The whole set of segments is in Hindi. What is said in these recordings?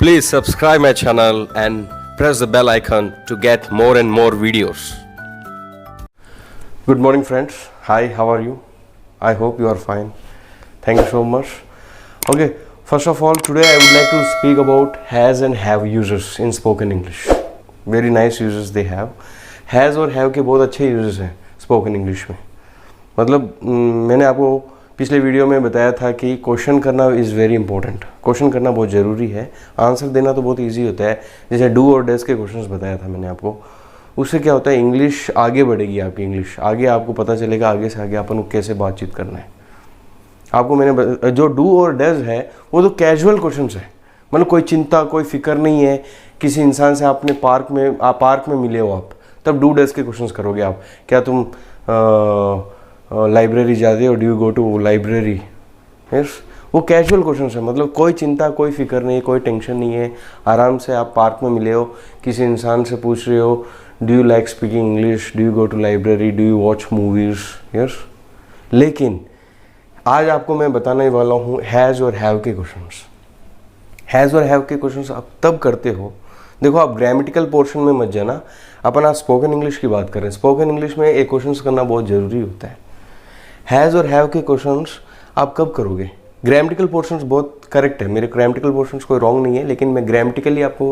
Please subscribe my channel and press the bell icon to get more and more videos. Good morning friends. Hi, how are you? I hope you are fine. Thank you so much. Okay, first of all, today I would like to speak about has and have uses in spoken English. Very nice uses they have. Has और have के बहुत अच्छे uses हैं spoken English में. मतलब मैंने आपको पिछले वीडियो में बताया था कि क्वेश्चन करना इज़ वेरी इंपॉर्टेंट. क्वेश्चन करना बहुत ज़रूरी है. आंसर देना तो बहुत इजी होता है. जैसे डू और डज के क्वेश्चंस बताया था मैंने आपको. उससे क्या होता है, इंग्लिश आगे बढ़ेगी आपकी. इंग्लिश आगे आपको पता चलेगा आगे से आगे अपन को कैसे बातचीत करना है. आपको मैंने जो डू और डज है वो तो कैजुअल क्वेश्चंस है. मतलब कोई चिंता कोई फिक्र नहीं है. किसी इंसान से आपने पार्क में मिले हो आप, तब डू डज के क्वेश्चंस करोगे आप. क्या तुम लाइब्रेरी जाते हो? Do you go to library? Yes, वो कैजुअल क्वेश्चन है. मतलब कोई चिंता कोई फिक्र नहीं है, कोई टेंशन नहीं है. आराम से आप पार्क में मिले हो, किसी इंसान से पूछ रहे हो do you like speaking English, do you go to library, do you watch movies. Yes, लेकिन आज आपको मैं बताने वाला हूँ हैज़ और हैव के क्वेश्चंस. हैज़ और हैव के क्वेश्चंस आप तब करते हो, देखो आप ग्रामेटिकल पोर्शन में मत जाना. अपन आज स्पोकन इंग्लिश की बात करें. स्पोकन इंग्लिश में एक क्वेश्चंस करना बहुत ज़रूरी होता है. हैज़ और हैव के क्वेश्चंस आप कब करोगे? ग्रामेटिकल पोर्शंस बहुत करेक्ट है. मेरे ग्रामेटिकल पोर्शंस कोई रॉन्ग नहीं है, लेकिन मैं ग्रामेटिकली आपको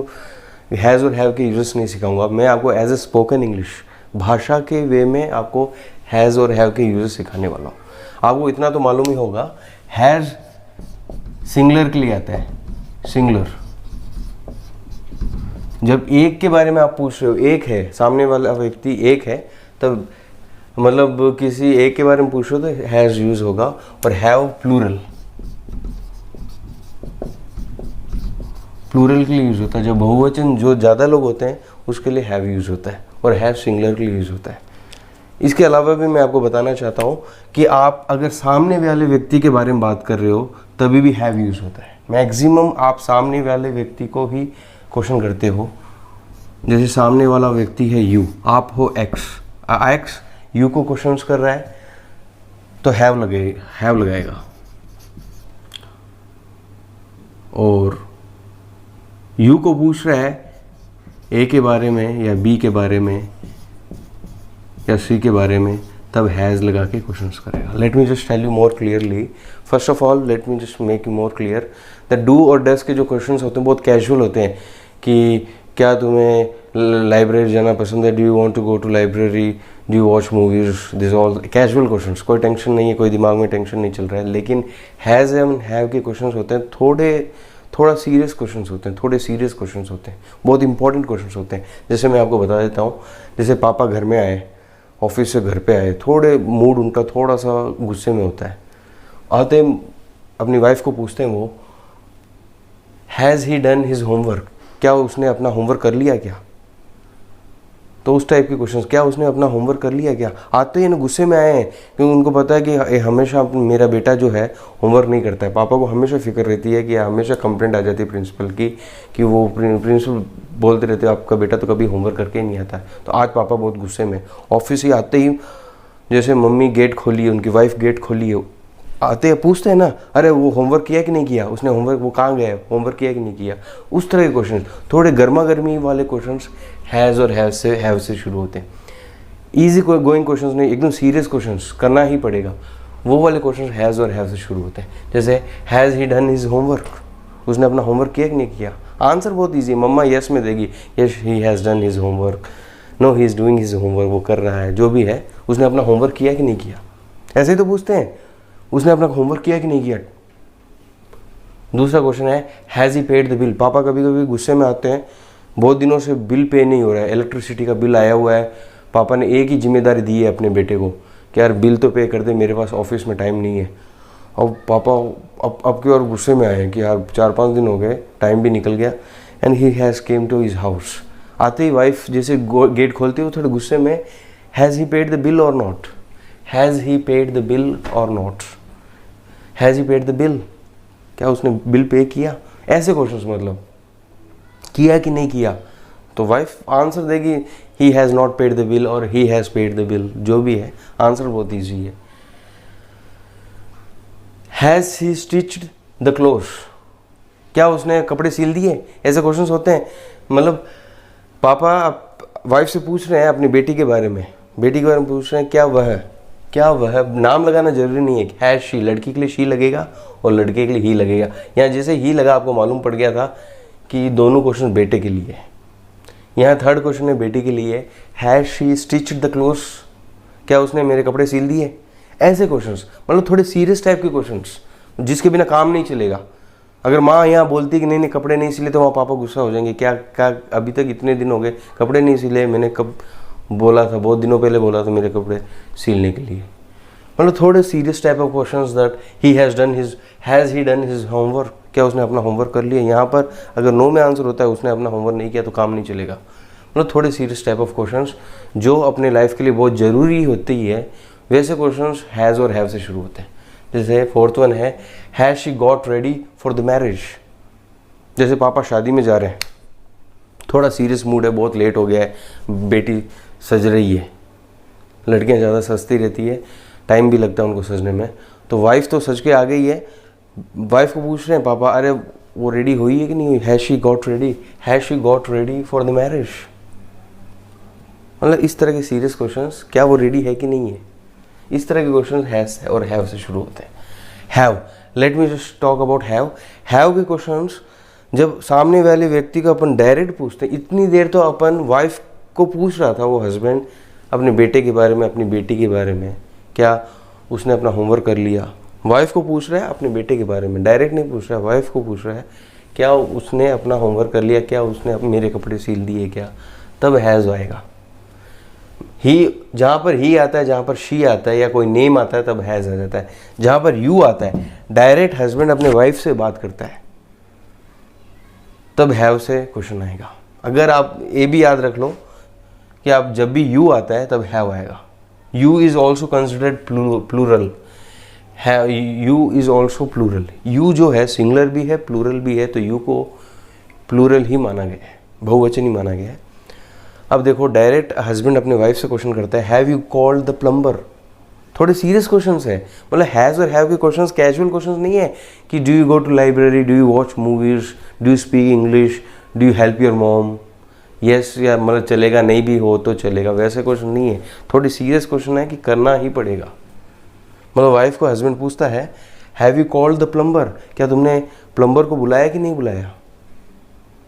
हैज़ और हैव के यूजेस नहीं सिखाऊंगा. मैं आपको एज ए स्पोकन इंग्लिश भाषा के वे में आपको हैज़ और हैव के यूजेस सिखाने वाला हूँ. आपको इतना तो मालूम ही होगा, हैज़ सिंगुलर के लिए आता है. सिंगुलर जब एक के बारे में आप पूछ रहे हो, एक है सामने वाला व्यक्ति एक है, तब मतलब किसी एक के बारे में पूछ रहे हो तो हैज़ यूज होगा. और हैव प्लूरल के लिए यूज होता है. जब बहुवचन जो ज़्यादा लोग होते हैं उसके लिए हैव यूज होता है, और हैव सिंगुलर के लिए यूज होता है. इसके अलावा भी मैं आपको बताना चाहता हूँ कि आप अगर सामने वाले व्यक्ति के बारे में बात कर रहे हो तभी भी हैव यूज होता है. मैक्सिमम आप सामने वाले व्यक्ति को ही क्वेश्चन करते हो. जैसे सामने वाला व्यक्ति है यू, आप हो एक्स, यू को क्वेश्चंस कर रहा है तो हैव लगाएगा. और यू को पूछ रहा है ए के बारे में या बी के बारे में या सी के बारे में, तब हैज़ लगा के क्वेश्चंस करेगा. Let me just tell you more clearly. First of all let me just make you more clear that do और डज के जो क्वेश्चंस होते हैं बहुत कैजुअल होते हैं. कि क्या तुम्हें लाइब्रेरी जाना पसंद है? Do you want to go to library? Do you watch movies? This all casual questions. कोई टेंशन नहीं है, कोई दिमाग में टेंशन नहीं चल रहा है. लेकिन हैज़ एंड हैव के क्वेश्चंस होते हैं थोड़ा सीरियस क्वेश्चंस होते हैं. बहुत इंपॉर्टेंट क्वेश्चंस होते हैं. जैसे मैं आपको बता देता हूँ. जैसे पापा घर में आए, ऑफिस से घर पे आए, थोड़े मूड उनका थोड़ा सा गुस्से में होता है. आते अपनी वाइफ को पूछते हैं वो, has he done his homework? क्या उसने अपना होमवर्क कर लिया क्या? तो उस टाइप के क्वेश्चंस, क्या उसने अपना होमवर्क कर लिया क्या? आते ही ना गुस्से में आए हैं, क्योंकि उनको पता है कि हमेशा मेरा बेटा जो है होमवर्क नहीं करता है. पापा को हमेशा फिक्र रहती है कि हमेशा कंप्लेंट आ जाती है प्रिंसिपल की कि वो प्रिंसिपल बोलते रहते हैं आपका बेटा तो कभी होमवर्क करके ही नहीं आता है. तो आज पापा बहुत गुस्से में. ऑफिस से आते ही जैसे मम्मी गेट खोली है, उनकी वाइफ गेट खोली है, आते हैं पूछते हैं ना, अरे वो होमवर्क किया कि नहीं किया? उसने होमवर्क, वो कहाँ गया है, होमवर्क किया कि नहीं किया? उस तरह के क्वेश्चन, थोड़े गर्मा गर्मी वाले क्वेश्चन हैज़ और हैव से शुरू होते हैं. ईजी गोइंग क्वेश्चन नहीं, एकदम सीरियस क्वेश्चन करना ही पड़ेगा, वो वाले क्वेश्चन हैज़ और हैव से शुरू होते हैं. जैसे has he done his homework? उसने अपना होमवर्क किया कि नहीं किया? आंसर बहुत ईजी. मम्मा यस में देगी, yes he has done his homework. No he is doing his homework. वो कर रहा है जो भी है. उसने अपना होमवर्क किया कि नहीं किया? ऐसे ही तो पूछते हैं, उसने अपना होमवर्क किया कि नहीं किया. दूसरा क्वेश्चन है has he paid the bill? पापा कभी कभी गुस्से में आते हैं, बहुत दिनों से बिल पे नहीं हो रहा है, इलेक्ट्रिसिटी का बिल आया हुआ है. पापा ने एक ही जिम्मेदारी दी है अपने बेटे को कि यार बिल तो पे कर दे, मेरे पास ऑफिस में टाइम नहीं है. और पापा अब की और गुस्से में आए हैं कि यार 4-5 दिन हो गए, टाइम भी निकल गया. And he has came to his house. आते ही वाइफ जैसे गेट खोलती है, वो थोड़े गुस्से में, has he paid the bill or not? Has he paid the bill or not? Has he paid the bill? क्या उसने बिल पे किया? ऐसे क्वेश्चंस, मतलब किया कि नहीं किया. तो वाइफ आंसर देगी he has not paid the bill or he has paid the bill. जो भी है आंसर बहुत ईजी है. Has he stitched the clothes? क्या उसने कपड़े सिल दिए, ऐसे क्वेश्चंस होते हैं। मतलब पापा वाइफ से पूछ रहे हैं अपनी बेटी के बारे में, बेटी के बारे में पूछ रहे हैं क्या वह नाम लगाना जरूरी नहीं है, हैज शी, लड़की के लिए शी लगेगा और लड़के के लिए ही लगेगा। यहाँ जैसे ही लगा आपको मालूम पड़ गया था कि दोनों क्वेश्चन बेटे के लिए है। यहाँ थर्ड क्वेश्चन है बेटी के लिए, has she stitched the clothes, क्या उसने मेरे कपड़े सिल दिए। ऐसे क्वेश्चंस मतलब थोड़े सीरियस टाइप के क्वेश्चंस जिसके बिना काम नहीं चलेगा। अगर माँ यहाँ बोलती कि नहीं कपड़े नहीं सिले तो वहाँ पापा गुस्सा हो जाएंगे, क्या अभी तक इतने दिन हो गए कपड़े नहीं सिले, मैंने कब बोला था, बहुत दिनों पहले बोला था मेरे कपड़े सिलने के लिए। मतलब थोड़े serious type of questions that he has he done his homework, क्या उसने अपना होमवर्क कर लिया। यहाँ पर अगर नो में आंसर होता है उसने अपना होमवर्क नहीं किया तो काम नहीं चलेगा। मतलब थोड़े सीरियस टाइप ऑफ क्वेश्चंस जो अपने लाइफ के लिए बहुत ज़रूरी होती है, वैसे क्वेश्चंस हैज़ और हैव से शुरू होते हैं। जैसे फोर्थ वन है, has she got ready for the marriage. जैसे पापा शादी में जा रहे हैं, थोड़ा सीरियस मूड है, बहुत लेट हो गया है, बेटी सज रही है, लड़कियां ज़्यादा सजती रहती है, टाइम भी लगता है उनको सजने में, तो वाइफ तो सज के आ गई है, वाइफ को पूछ रहे हैं पापा अरे वो रेडी हुई है कि नहीं हुई, has she got ready for the marriage. मतलब इस तरह के सीरियस क्वेश्चंस, क्या वो रेडी है कि नहीं है, इस तरह के क्वेश्चन हैज़ और हैव से शुरू होते हैं। Have, late me just talk about have. Have के क्वेश्चंस जब सामने वाले व्यक्ति को अपन डायरेक्ट पूछते हैं, इतनी देर तो अपन वाइफ को पूछ रहा था वो हस्बैंड अपने बेटे के बारे में, अपनी बेटी के बारे में, क्या उसने अपना होमवर्क कर लिया। वाइफ को पूछ रहा है अपने बेटे के बारे में, डायरेक्ट नहीं पूछ रहा है, वाइफ को पूछ रहा है क्या उसने अपना होमवर्क कर लिया, क्या उसने मेरे कपड़े सिल दिए क्या, तब हैज़ आएगा। ही, जहाँ पर ही आता है, जहाँ पर शी आता है या कोई नेम आता है तब हैज़ आ जाता है। जहाँ पर यू आता है, डायरेक्ट हस्बैंड अपने वाइफ से बात करता है, तब हैव से क्वेश्चन आएगा। अगर आप ये भी याद रख लो कि आप जब भी यू आता है तब हैव आएगा। You is also considered plural, you is also plural. You जो है सिंगुलर भी है प्लूरल भी है, तो यू को प्लूरल ही माना गया है, बहुवचन ही माना गया है। अब देखो डायरेक्ट हस्बैंड अपने वाइफ से क्वेश्चन करता है, have you called the plumber. थोड़े सीरियस क्वेश्चंस है, मतलब हैज़ और हैव के क्वेश्चंस कैजुअल क्वेश्चंस नहीं है कि do you go to library, do you watch movies, do you speak English, do you help your mom, yes या मतलब चलेगा, नहीं भी हो तो चलेगा, वैसे क्वेश्चन नहीं है। थोड़ी सीरियस क्वेश्चन है कि करना ही पड़ेगा। मतलब वाइफ को हस्बैंड पूछता है, have you called the plumber, क्या तुमने प्लम्बर को बुलाया कि नहीं बुलाया।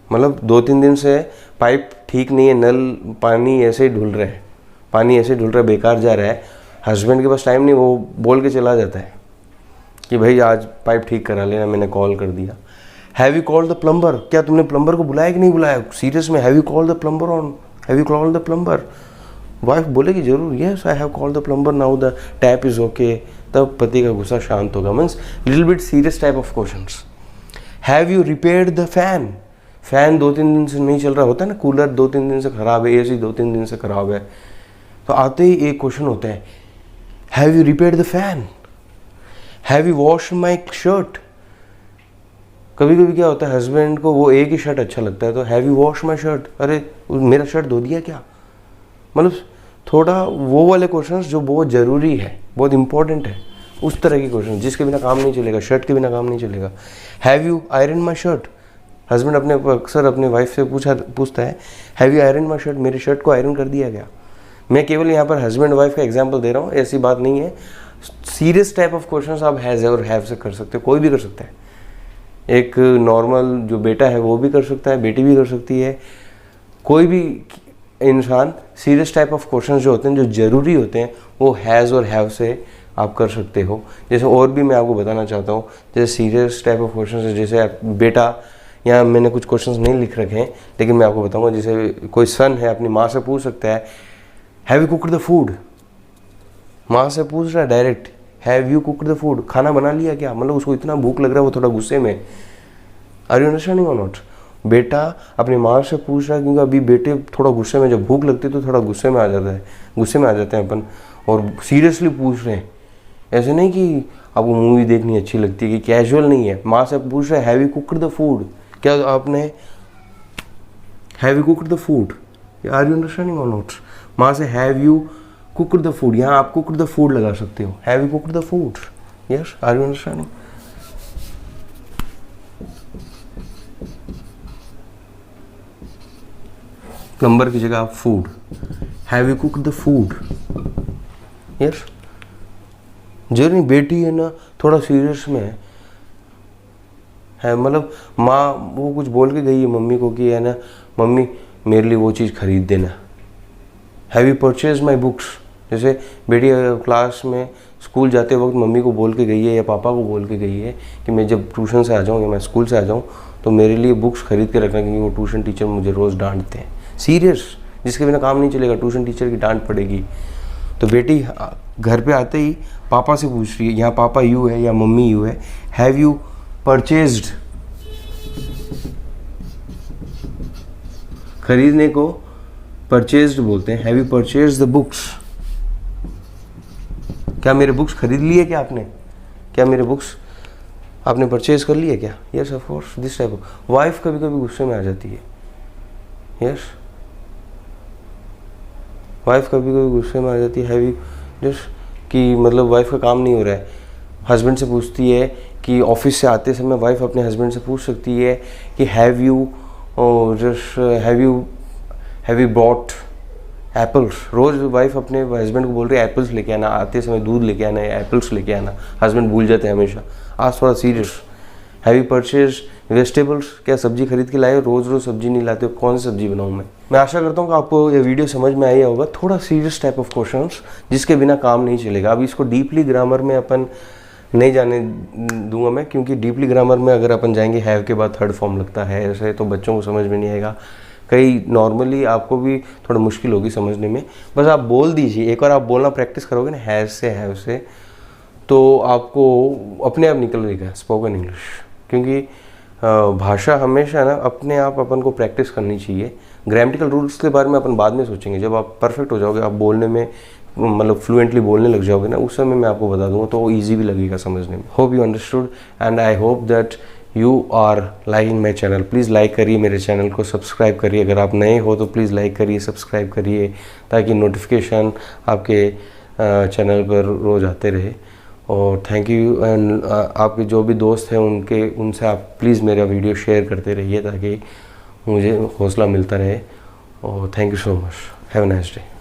मतलब 2-3 दिन से पाइप ठीक नहीं है, नल पानी ऐसे ही ढुल रहा है, पानी ऐसे ढुल रहा है, बेकार जा रहा है, हस्बैंड के पास टाइम नहीं, वो बोल के चला जाता है कि भाई आज पाइप ठीक करा लेना, मैंने कॉल कर दिया। Have you called the plumber, क्या तुमने प्लम्बर को बुलाया कि नहीं बुलाया, सीरियस में, have you called the plumber on, have you called the plumber. Wife बोलेगी जरूर yes I have called the plumber, now the tap is okay, तब पति का गुस्सा शांत होगा। Means little bit serious type of questions. Have you repaired the fan, fan 2-3 दिन से नहीं चल रहा होता है ना, कूलर 2-3 दिन से खराब है, एसी 2-3 दिन से खराब है, तो आते ही एक क्वेश्चन होता है, have you repaired the fan, have you wash my shirt. कभी कभी क्या होता है हस्बैंड को वो एक ही शर्ट अच्छा लगता है, तो have you wash my shirt, अरे मेरा शर्ट धो दिया क्या। मतलब थोड़ा वो वाले क्वेश्चंस जो बहुत ज़रूरी है, बहुत इंपॉर्टेंट है, उस तरह के क्वेश्चन जिसके बिना काम नहीं चलेगा, शर्ट के बिना काम नहीं चलेगा। Have you iron my shirt, husband अपने अक्सर अपने वाइफ से पूछता है, have you iron my shirt, मेरी शर्ट को आयरन कर दिया गया। मैं केवल यहाँ पर हस्बैंड वाइफ का एग्जांपल दे रहा हूँ, ऐसी बात नहीं है। सीरियस टाइप ऑफ क्वेश्चंस आप हैज़ और हैव से कर सकते हो, कोई भी कर सकता है। एक नॉर्मल जो बेटा है वो भी कर सकता है, बेटी भी कर सकती है, कोई भी इंसान सीरियस टाइप ऑफ क्वेश्चंस जो होते हैं, जो ज़रूरी होते हैं, वो हैज़ और हैव से आप कर सकते हो। जैसे और भी मैं आपको बताना चाहता हूँ, जैसे सीरियस टाइप ऑफ क्वेश्चंस, जैसे बेटा, यहाँ मैंने कुछ क्वेश्चंस नहीं लिख रखे हैं लेकिन मैं आपको बताऊँगा। जैसे कोई सन है अपनी माँ से पूछ सकता है, have you cooked the food, माँ से पूछ रहा है direct, have you cooked the food, खाना बना लिया क्या। मतलब उसको इतना भूख लग रहा है, वो थोड़ा गुस्से में। आर यू अंडरस्टैंडिंग और नॉट। बेटा अपनी माँ से पूछ रहा है, क्योंकि अभी बेटे थोड़ा गुस्से में, जब भूख लगती है तो थोड़ा गुस्से में आ जाता है, गुस्से में आ जाते हैं अपन, और सीरियसली पूछ रहे हैं। ऐसे नहीं कि आपको मूवी देखनी अच्छी लगती है, कि कैजुअल नहीं है। माँ से पूछ रहा है, have you cooked the food, क्या आपने, have you cooked the food, are you understanding और नॉट। माँ से have you cooked the food, यहाँ आप कुक्ड द फूड लगा सकते हो, have you cooked the food, yes, are you understanding. Number की जगह आप food, have you cook the food? Yes. जर्नी बेटी है ना थोड़ा सीरियस में है, मतलब माँ वो कुछ बोल के गई है मम्मी को कि है ना मम्मी मेरे लिए वो चीज़ खरीद देना। Have you purchase my books? जैसे बेटी क्लास में स्कूल जाते वक्त मम्मी को बोल के गई है या पापा को बोल के गई है कि मैं जब ट्यूशन से आ जाऊँ या मैं स्कूल से आ जाऊँ तो मेरे लिए बुक्स खरीद के रखना, क्योंकि वो ट्यूशन टीचर मुझे रोज़ डांटते हैं। सीरियस, जिसके बिना काम नहीं चलेगा, ट्यूशन टीचर की डांट पड़ेगी। तो बेटी घर पे आते ही पापा से पूछ रही है, यहाँ पापा यू है या मम्मी यू है, हैव यू परचेज्ड? खरीदने को परचेज्ड बोलते हैं। Have you purchased the books? क्या मेरे बुक्स खरीद लिए क्या आपने? क्या मेरे बुक्स आपने परचेज कर लिए क्या? Yes of course, this type of. Wife कभी कभी गुस्से में आ जाती है। यस, वाइफ कभी कभी गुस्से में आ जाती है। हैव यू जस्ट कि मतलब वाइफ का काम नहीं हो रहा है, हस्बैंड से पूछती है कि ऑफिस से आते समय वाइफ अपने हस्बैंड से पूछ सकती है कि have you just have you brought apples? रोज वाइफ अपने हस्बैंड को बोल रही है एप्पल्स लेके आना, आते समय दूध लेके आना है, एप्पल्स लेके आना। हस्बैंड भूल जाते हैं हमेशा। आज थोड़ा serious. Have you purchase vegetables? क्या सब्जी खरीद के लाए? रोज रोज सब्जी नहीं लाते हो, कौन सी सब्जी बनाऊँ मैं आशा करता हूँ कि आपको ये वीडियो समझ में आया होगा। थोड़ा सीरियस टाइप ऑफ क्वेश्चंस जिसके बिना काम नहीं चलेगा। अब इसको डीपली ग्रामर में अपन नहीं जाने दूंगा मैं, क्योंकि डीपली ग्रामर में अगर अपन जाएंगे हैव के बाद थर्ड फॉर्म लगता है ऐसे, तो बच्चों को समझ में नहीं आएगा। कई नॉर्मली आपको भी थोड़ा मुश्किल होगी समझने में। बस आप बोल दीजिए, एक बार आप बोलना प्रैक्टिस करोगे ना हैज़ से हैव से, तो आपको अपने आप निकल जाएगा स्पोकन इंग्लिश। क्योंकि भाषा हमेशा ना अपने आप अपन को प्रैक्टिस करनी चाहिए। ग्रामेटिकल रूल्स के बारे में अपन बाद में सोचेंगे, जब आप परफेक्ट हो जाओगे, आप बोलने में मतलब फ्लुएंटली बोलने लग जाओगे ना, उस समय मैं आपको बता दूंगा, तो ईजी भी लगेगा समझने में। Hope you understood and I hope that you are liking my channel. Please like करिए मेरे चैनल को, सब्सक्राइब करिए। अगर आप नए हो तो प्लीज़ लाइक करिए, सब्सक्राइब करिए, ताकि नोटिफिकेशन आपके चैनल पर रोज़ आते रहे। और थैंक यू। एंड आपके जो भी दोस्त हैं उनसे आप प्लीज़ मेरा वीडियो शेयर करते रहिए, ताकि मुझे हौसला मिलता रहे। और thank you so much. Have a nice day.